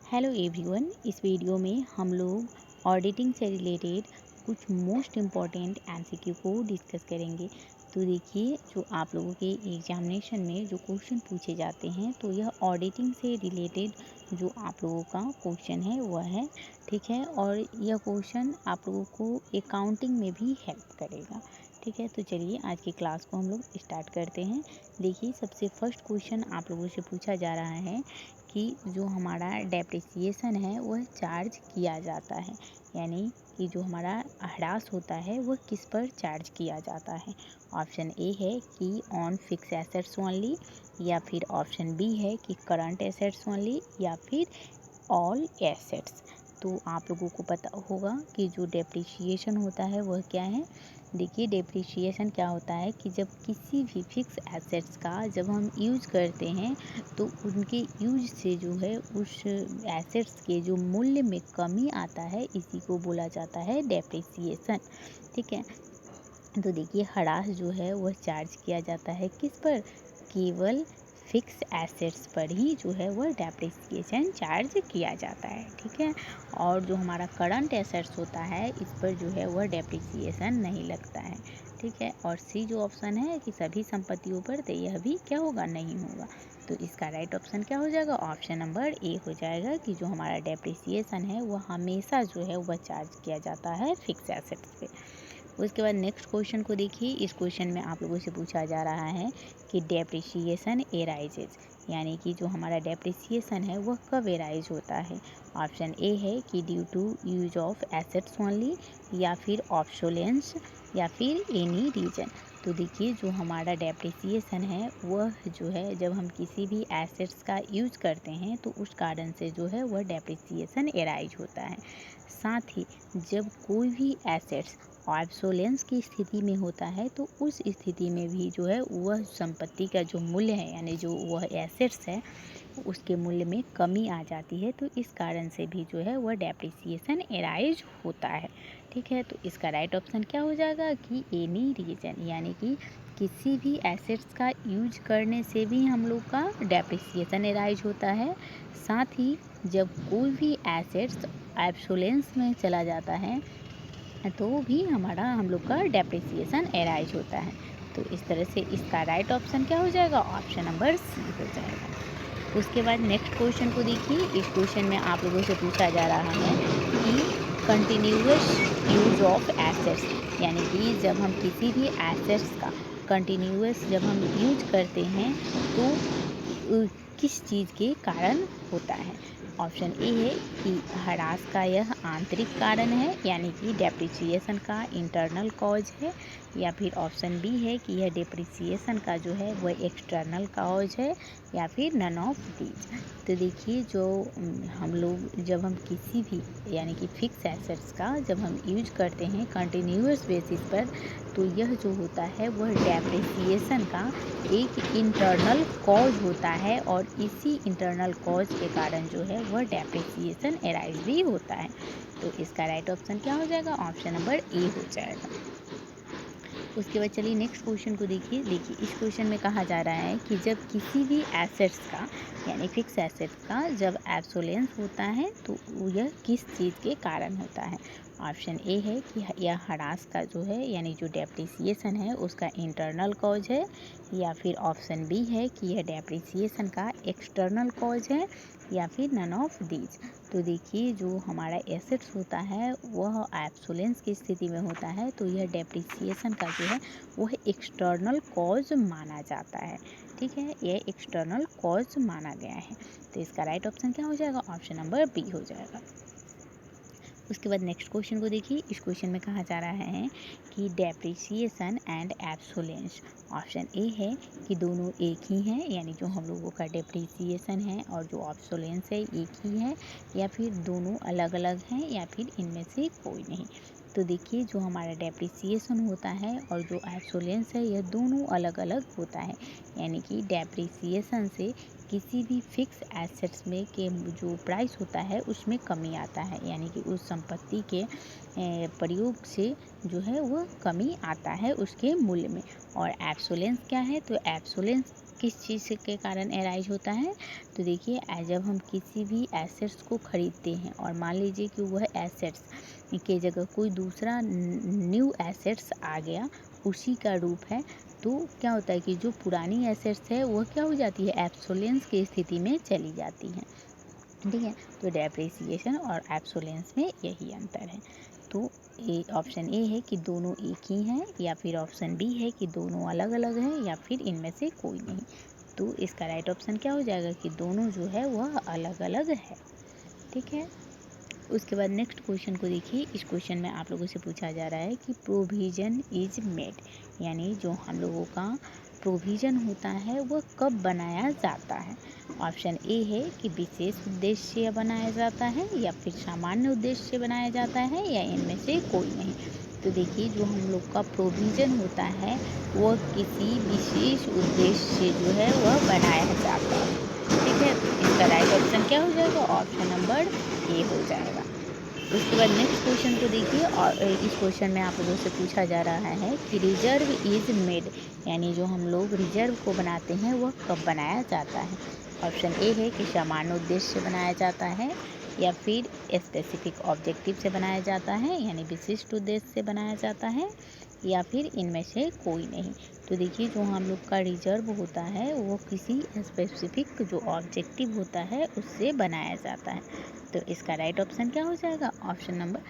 Hello everyone. इस video में हम लोग ऑडिटिंग से रिलेटेड कुछ मोस्ट इम्पॉर्टेंट एमसीक्यू को डिस्कस करेंगे। तो देखिए, जो आप लोगों के एग्जामिनेशन में जो क्वेश्चन पूछे जाते हैं, तो यह ऑडिटिंग से रिलेटेड जो आप लोगों का क्वेश्चन है वह है, ठीक है। और यह क्वेश्चन आप लोगों को अकाउंटिंग में भी हेल्प करेगा, ठीक है। तो चलिए आज की क्लास को हम लोग स्टार्ट करते हैं। देखिए, सबसे फर्स्ट क्वेश्चन आप लोगों से पूछा जा रहा है कि जो हमारा डेप्रिसिएशन है वह चार्ज किया जाता है, यानी कि जो हमारा ह्रास होता है वह किस पर चार्ज किया जाता है। ऑप्शन ए है कि ऑन फिक्स एसेट्स ओनली, या फिर ऑप्शन बी है कि करंट एसेट्स ओनली, या फिर ऑल एसेट्स। तो आप लोगों को पता होगा कि जो डेप्रिसिएशन होता है वह क्या है। देखिए, डेप्रिसिएशन क्या होता है कि जब किसी भी फिक्स एसेट्स का जब हम यूज़ करते हैं तो उनके यूज से जो है उस एसेट्स के जो मूल्य में कमी आता है, इसी को बोला जाता है डेप्रिसिएशन, ठीक है। तो देखिए, ह्रास जो है वह चार्ज किया जाता है किस पर, केवल फिक्स एसेट्स पर ही जो है वह डेप्रिसिएशन चार्ज किया जाता है, ठीक है। और जो हमारा करंट एसेट्स होता है इस पर जो है वह डेप्रिसिएशन नहीं लगता है, ठीक है। और सी जो ऑप्शन है कि सभी संपत्तियों पर, तो यह भी क्या होगा, नहीं होगा। तो इसका राइट ऑप्शन क्या हो जाएगा, ऑप्शन नंबर ए हो जाएगा कि जो हमारा डेप्रिसिएशन है वह हमेशा जो है वह चार्ज किया जाता है फिक्स एसेट्स पे। उसके बाद नेक्स्ट क्वेश्चन को देखिए। इस क्वेश्चन में आप लोगों से पूछा जा रहा है कि डेप्रिसिएशन एराइजेज, यानी कि जो हमारा डेप्रिसिएशन है वह कब एराइज होता है। ऑप्शन ए है कि due to use of assets only, या फिर ऑब्सोलेंस, या फिर एनी रीजन। तो देखिए, जो हमारा डेप्रिसिएशन है वह जो है जब हम किसी भी एसेट्स का यूज करते हैं तो उस कारण से जो है वह डेप्रिसिएशन एराइज होता है। साथ ही जब कोई भी एसेट्स ऑब्सोलेंस की स्थिति में होता है तो उस स्थिति में भी जो है वह संपत्ति का जो मूल्य है, यानी जो वह एसेट्स है उसके मूल्य में कमी आ जाती है, तो इस कारण से भी जो है वह डेप्रिसिएशन एराइज होता है, ठीक है। तो इसका राइट ऑप्शन क्या हो जाएगा कि एनी रीजन, यानी कि किसी भी एसेट्स का यूज करने से भी हम लोग का डेप्रिसिएशन एराइज होता है। साथ ही जब कोई भी एसेट्स ऑब्सोलेंस में चला जाता है तो भी हम लोग का डेप्रिसिएशन एराइज होता है। तो इस तरह से इसका राइट ऑप्शन क्या हो जाएगा, ऑप्शन नंबर सी हो जाएगा। उसके बाद नेक्स्ट क्वेश्चन को देखिए। इस क्वेश्चन में आप लोगों से पूछा जा रहा है कि कंटिन्यूअस यूज ऑफ एसेट्स, यानी कि जब हम किसी भी एसेट्स का कंटिन्यूअस जब हम यूज करते हैं तो किस चीज़ के कारण होता है। ऑप्शन ए है कि ह्रास का यह आंतरिक कारण है, यानी कि डेप्रिसिएशन का इंटरनल कॉज है, या फिर ऑप्शन बी है कि यह डेप्रिसिएशन का जो है वह एक्सटर्नल कॉज है, या फिर नन ऑफ दीज। तो देखिए, जो हम लोग जब हम किसी भी यानी कि फिक्स एसेट्स का जब हम यूज करते हैं कंटिन्यूअस बेसिस पर, तो यह जो होता है वह डेप्रिसिएशन का एक इंटरनल कॉज होता है, और इसी इंटरनल कॉज के कारण जो है वह डेप्रिसिएशन एराइज भी होता है। तो इसका राइट ऑप्शन क्या हो जाएगा, ऑप्शन नंबर ए हो जाएगा। उसके बाद चलिए नेक्स्ट क्वेश्चन को देखिए। इस क्वेश्चन में कहा जा रहा है कि जब किसी भी एसेट्स का यानी फिक्स एसेट्स का जब एब्सोलेंस होता है तो यह किस चीज़ के कारण होता है। ऑप्शन ए है कि यह ह्रास का जो है यानी जो डेप्रिसिएशन है उसका इंटरनल कॉज है, या फिर ऑप्शन बी है कि यह डेप्रिसिएशन का एक्सटर्नल कॉज है, या फिर नन ऑफ दीज। तो देखिए, जो हमारा एसेट्स होता है वह एब्सोलेंस की स्थिति में होता है तो यह डेप्रिसिएशन का जो है वह एक्सटर्नल कॉज माना जाता है, ठीक है। यह एक्सटर्नल कॉज माना गया है। तो इसका राइट ऑप्शन क्या हो जाएगा, ऑप्शन नंबर बी हो जाएगा। उसके बाद नेक्स्ट क्वेश्चन को देखिए। इस क्वेश्चन में कहा जा रहा है कि डेप्रिसिएशन एंड एब्सोलेंस। ऑप्शन ए है कि दोनों एक ही हैं, यानी जो हम लोगों का डेप्रिसिएशन है और जो ऑब्सोलेंस है एक ही है, या फिर दोनों अलग अलग हैं, या फिर इनमें से कोई नहीं। तो देखिए, जो हमारा डेप्रिसिएशन होता है और जो एब्सोलेंस है यह दोनों अलग अलग होता है, यानी कि डेप्रिसिएशन से किसी भी फिक्स एसेट्स में के जो प्राइस होता है उसमें कमी आता है, यानी कि उस संपत्ति के प्रयोग से जो है वह कमी आता है उसके मूल्य में। और एब्सोलेंस क्या है, तो एब्सोलेंस किस चीज़ के कारण एराइज होता है? तो देखिए जब हम किसी भी एसेट्स को खरीदते हैं और मान लीजिए कि वह एसेट्स की जगह कोई दूसरा न्यू एसेट्स आ गया, उसी का रूप है, तो क्या होता है कि जो पुरानी एसेट्स है वह क्या हो जाती है, एब्सोलेंस की स्थिति में चली जाती है। ठीक है, तो डेप्रिसिएशन और एब्सोलेंस में यही अंतर है। तो ऑप्शन ए है कि दोनों एक ही हैं, या फिर ऑप्शन बी है कि दोनों अलग अलग हैं, या फिर इनमें से कोई नहीं। तो इसका राइट ऑप्शन क्या हो जाएगा कि दोनों जो है वह अलग अलग है। ठीक है, उसके बाद नेक्स्ट क्वेश्चन को देखिए। इस क्वेश्चन में आप लोगों से पूछा जा रहा है कि प्रोविज़न इज मेड, यानी जो हम लोगों का प्रोविज़न होता है वह कब बनाया जाता है। ऑप्शन ए है कि विशेष उद्देश्य बनाया जाता है, या फिर सामान्य उद्देश्य बनाया जाता है, या इनमें से कोई नहीं। तो देखिए जो हम लोग का प्रोविज़न होता है वह किसी विशेष उद्देश्य जो है वह बनाया जाता है। ठीक है, तो इसका राइट ऑप्शन क्या हो जाएगा, ऑप्शन नंबर ए हो जाएगा। उसके बाद नेक्स्ट क्वेश्चन को देखिए, और इस क्वेश्चन में आप लोगों से पूछा जा रहा है कि रिजर्व इज मेड, यानी जो हम लोग रिजर्व को बनाते हैं वह कब बनाया जाता है। ऑप्शन ए है कि सामान्य उद्देश्य से बनाया जाता है, या फिर स्पेसिफिक ऑब्जेक्टिव से बनाया जाता है, यानी विशिष्ट उद्देश्य से बनाया जाता है, या फिर इनमें से कोई नहीं। तो देखिए जो हम लोग का रिजर्व होता है वो किसी स्पेसिफिक जो ऑब्जेक्टिव होता है उससे बनाया जाता है। तो इसका राइट ऑप्शन क्या हो जाएगा, ऑप्शन नंबर,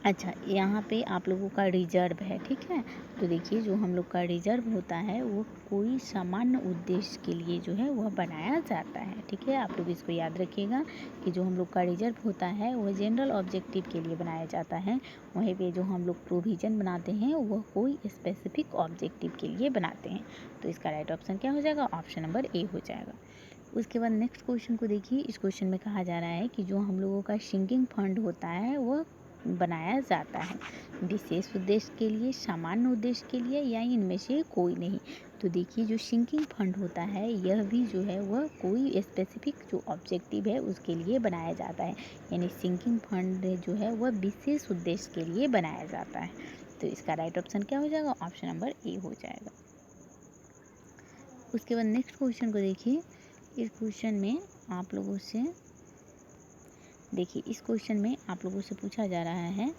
अच्छा यहाँ पे आप लोगों का रिजर्व है। ठीक है, तो देखिए जो हम लोग का रिजर्व होता है वो कोई सामान्य उद्देश्य के लिए जो है वह बनाया जाता है। ठीक है, आप लोग इसको याद रखिएगा कि जो हम लोग का रिजर्व होता है वह जनरल ऑब्जेक्टिव के लिए बनाया जाता है, वहीं पे जो हम लोग प्रोविज़न बनाते हैं वह कोई स्पेसिफिक ऑब्जेक्टिव के लिए बनाते हैं। तो इसका राइट ऑप्शन क्या हो जाएगा, ऑप्शन नंबर ए हो जाएगा। उसके बाद नेक्स्ट क्वेश्चन को देखिए। इस क्वेश्चन में कहा जा रहा है कि जो हम लोगों का सिंकिंग फंड होता है वह बनाया जाता है विशेष उद्देश्य के लिए, सामान्य उद्देश्य के लिए, या इनमें से कोई नहीं। तो देखिए जो सिंकिंग फंड होता है यह भी जो है वह कोई स्पेसिफिक जो ऑब्जेक्टिव है उसके लिए बनाया जाता है, यानी सिंकिंग फंड जो है वह विशेष उद्देश्य के लिए बनाया जाता है। तो इसका राइट ऑप्शन क्या हो जाएगा, ऑप्शन नंबर ए हो जाएगा। उसके बाद नेक्स्ट क्वेश्चन को देखिए। इस क्वेश्चन में आप लोगों से देखिए, इस क्वेश्चन में आप लोगों से पूछा जा रहा है,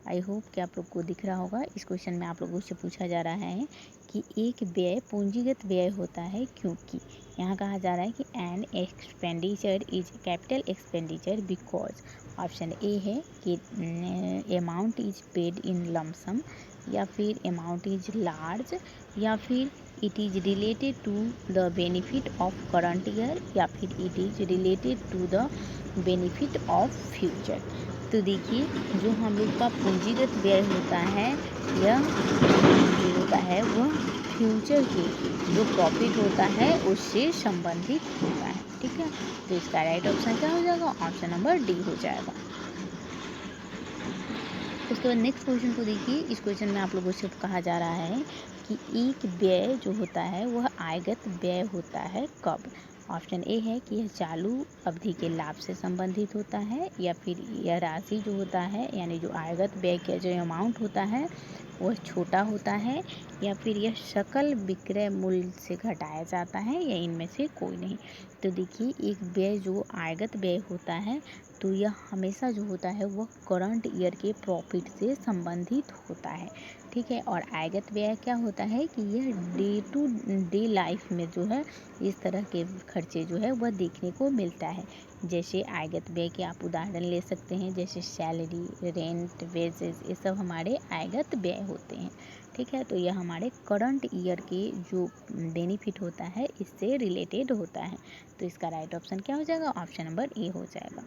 आई होप कि आप लोग को दिख रहा होगा। इस क्वेश्चन में आप लोगों से पूछा जा रहा है कि एक व्यय पूंजीगत व्यय होता है क्योंकि, यहाँ कहा जा रहा है कि an expenditure is capital expenditure because. Option A है कि amount is paid in lump sum, या फिर अमाउंट इज लार्ज, या फिर it is related to the benefit of current year, या फिर it is related to the benefit of future. तो देखिए जो हम लोग का पूंजीगत व्यय होता है यह जो होता है वह फ्यूचर के जो प्रॉफिट होता है उससे संबंधित होता है। ठीक है, तो इसका राइट ऑप्शन क्या हो जाएगा, ऑप्शन नंबर डी हो जाएगा। उसके बाद नेक्स्ट क्वेश्चन को देखिए। इस क्वेश्चन में आप लोगों से कहा जा रहा है कि एक व्यय जो होता है वह आयगत व्यय होता है कब। ऑप्शन ए है कि यह चालू अवधि के लाभ से संबंधित होता है, या फिर यह राशि जो होता है यानी जो आयगत व्यय का जो अमाउंट होता है वह छोटा होता है, या फिर यह सकल विक्रय मूल्य से घटाया जाता है, या इनमें से कोई नहीं। तो देखिए एक व्यय जो आयगत व्यय होता है तो यह हमेशा जो होता है वह करंट ईयर के प्रॉफिट से संबंधित होता है। ठीक है, और आयगत व्यय क्या होता है कि यह डे टू डे लाइफ में जो है इस तरह के खर्चे जो है वह देखने को मिलता है। जैसे आयगत व्यय के आप उदाहरण ले सकते हैं, जैसे सैलरी, रेंट, वेजेस, ये सब हमारे आयगत व्यय होते हैं। ठीक है, तो यह हमारे करंट ईयर के जो बेनिफिट होता है इससे रिलेटेड होता है। तो इसका राइट ऑप्शन क्या हो जाएगा, ऑप्शन नंबर ए हो जाएगा।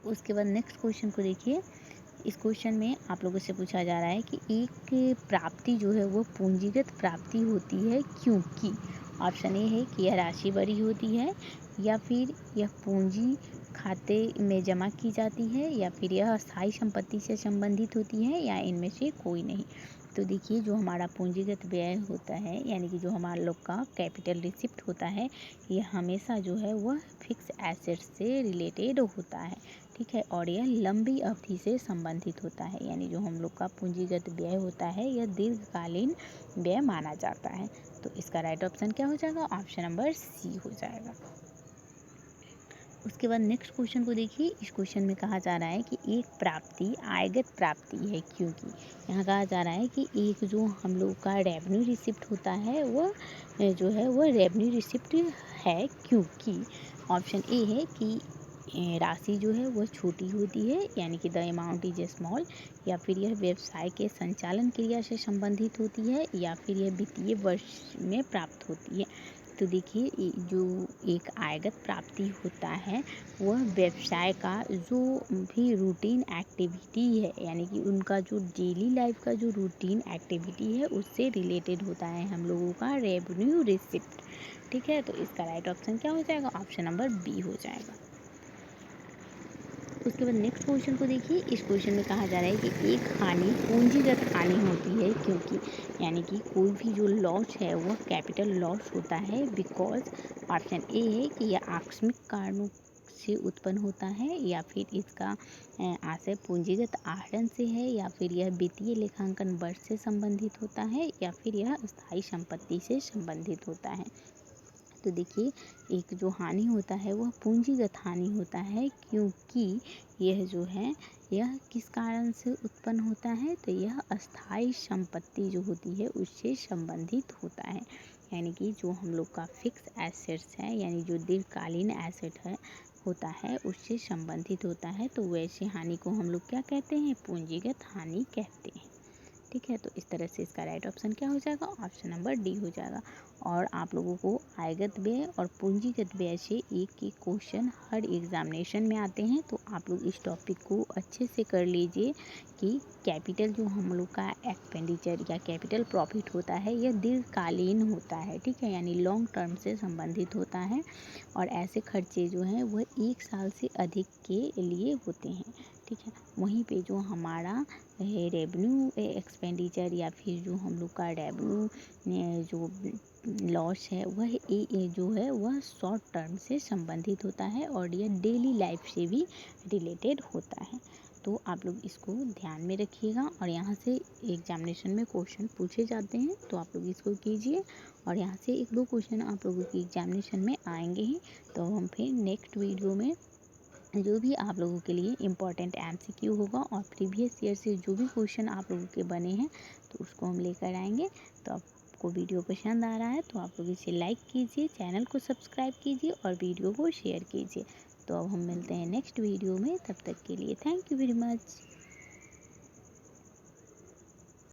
उसके बाद नेक्स्ट क्वेश्चन को देखिए। इस क्वेश्चन में आप लोगों से पूछा जा रहा है कि एक प्राप्ति जो है वो पूंजीगत प्राप्ति होती है क्योंकि। ऑप्शन ए है कि यह राशि बड़ी होती है, या फिर यह पूंजी खाते में जमा की जाती है, या फिर यह अस्थायी संपत्ति से संबंधित होती है, या इनमें से कोई नहीं। तो देखिए जो हमारा पूंजीगत व्यय होता है यानी कि जो हमारा लोग का कैपिटल रिसिप्ट होता है यह हमेशा जो है वह फिक्स एसेट से रिलेटेड होता है। ठीक है, और यह लंबी अवधि से संबंधित होता है, यानी जो हम लोग का पूंजीगत व्यय होता है यह दीर्घकालीन व्यय माना जाता है। तो इसका राइट ऑप्शन क्या हो जाएगा? ऑप्शन नंबर सी हो जाएगा। उसके बाद नेक्स्ट क्वेश्चन को देखिए। इस क्वेश्चन में कहा जा रहा है कि एक प्राप्ति आयगत प्राप्ति है क्योंकि। यहाँ कहा जा रहा है कि एक जो हम लोग का रेवेन्यू रिसिप्ट होता है वह जो है वह रेवेन्यू रिसिप्ट है क्योंकि ऑप्शन ए है कि राशि जो है वह छोटी होती है यानी कि द अमाउंट इज स्मॉल, या फिर यह व्यवसाय के संचालन क्रिया से संबंधित होती है, या फिर यह वित्तीय वर्ष में प्राप्त होती है। तो देखिए जो एक आयगत प्राप्ति होता है वह व्यवसाय का जो भी रूटीन एक्टिविटी है यानी कि उनका जो डेली लाइफ का जो रूटीन एक्टिविटी है उससे रिलेटेड होता है हम लोगों का रेवेन्यू रिसिप्ट। ठीक है, तो इसका राइट ऑप्शन क्या हो जाएगा? ऑप्शन नंबर बी हो जाएगा। उसके बाद नेक्स्ट क्वेश्चन को देखिए। इस क्वेश्चन में कहा जा रहा है कि एक हानि पूंजीगत हानि होती है क्योंकि, यानी कि कोई भी जो लॉस है वह कैपिटल लॉस होता है बिकॉज ऑप्शन ए है कि यह आकस्मिक कारणों से उत्पन्न होता है, या फिर इसका आशय पूंजीगत आहरण से है, या फिर यह वित्तीय लेखांकन वर्ष से संबंधित होता है, या फिर यह स्थायी संपत्ति से संबंधित होता है। तो देखिए एक जो हानि होता है वह पूंजीगत हानि होता है क्योंकि यह जो है यह किस कारण से उत्पन्न होता है? तो यह अस्थायी संपत्ति जो होती है उससे संबंधित होता है, यानी कि जो हम लोग का फिक्स एसेट्स है यानी जो दीर्घकालीन एसेट है होता है उससे संबंधित होता है। तो वैसे हानि को हम लोग क्या कहते हैं? पूंजीगत हानि कहते हैं। ठीक है, तो इस तरह से इसका राइट ऑप्शन क्या हो जाएगा? ऑप्शन नंबर डी हो जाएगा। और आप लोगों को आयगत व्यय और पूंजीगत व्यय से एक एक क्वेश्चन हर एग्जामिनेशन में आते हैं, तो आप लोग इस टॉपिक को अच्छे से कर लीजिए कि कैपिटल जो हम लोग का एक्सपेंडिचर या कैपिटल प्रॉफिट होता है यह दीर्घकालीन होता है। ठीक है, यानी लॉन्ग टर्म से संबंधित होता है और ऐसे खर्चे जो हैं वह 1 साल से अधिक के लिए होते हैं। ठीक है, वहीं पे जो हमारा रेवेन्यू एक्सपेंडिचर या फिर जो हम लोग का रेवेन्यू जो लॉस है वह जो है वह शॉर्ट टर्म से संबंधित होता है और यह डेली लाइफ से भी रिलेटेड होता है। तो आप लोग इसको ध्यान में रखिएगा और यहाँ से एग्जामिनेशन में क्वेश्चन पूछे जाते हैं तो आप लोग इसको कीजिए, और यहाँ से 1-2 क्वेश्चन आप लोगों की एग्जामिनेशन में आएंगे ही। तो हम फिर नेक्स्ट वीडियो में जो भी आप लोगों के लिए इम्पॉर्टेंट MCQ होगा और प्रीवियस ईयर से जो भी क्वेश्चन आप लोगों के बने हैं तो उसको हम लेकर आएंगे। तो आपको वीडियो पसंद आ रहा है तो आप लोग इसे लाइक कीजिए, चैनल को सब्सक्राइब कीजिए और वीडियो को शेयर कीजिए। तो अब हम मिलते हैं नेक्स्ट वीडियो में, तब तक के लिए थैंक यू वेरी मच।